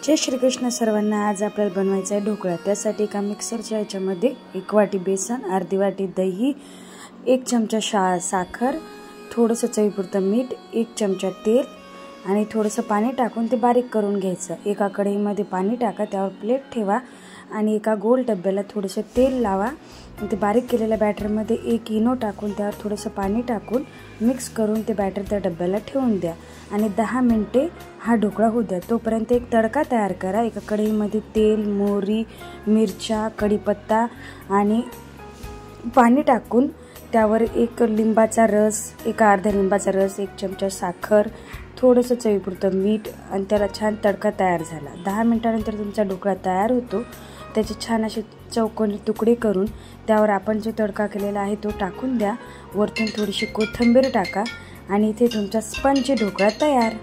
जय श्रीकृष्ण सर्वांना। आज आपल्याला बनवायचा आहे ढोकळा। त्यासाठी एका मिक्सरच्या याच्यामध्ये 1 वाटी बेसन, अर्धी वाटी दही, 1 चमचा साखर, थोडंसं चवीपुरतं मीठ, 1 चमचा तेल आणि थोडंसं पाणी टाकून ते बारीक करून घ्यायचं। एका कढईमध्ये पाणी टाका, त्यावर प्लेट ठेवा आणि एका गोल डब्याला थोडंसं तेल लावा। ते बारीक केलेल्या बॅटरमध्ये 1 इनो टाकून त्यावर थोडंसं पाणी टाकून मिक्स करून ते बॅटर त्या डब्याला ठेवून द्या आणि 10 मिनिटे हा ढोकळा होऊ द्या। तोपर्यंत एक तडका तयार करा। एका कढईमध्ये तेल, मोहरी, मिरच्या, कढीपत्ता आणि पाणी टाकून त्यावर 1 लिंबाचा रस, अर्धा लिंबाचा रस, 1 चमचा साखर, थोडंसं चवीपुरतं मीठ आणि त्याला छान तडका तयार झाला। 10 मिनिटांनंतर तुमचा ढोकळा तयार होतो। त्याचे छान असे चौकोनी तुकडे करून त्यावर आपण जो तडका केलेला आहे तो टाकून द्या। वरतून थोडीशी कोथिंबीर टाका आणि इथे तुमचा स्पंजी ढोकळा तयार।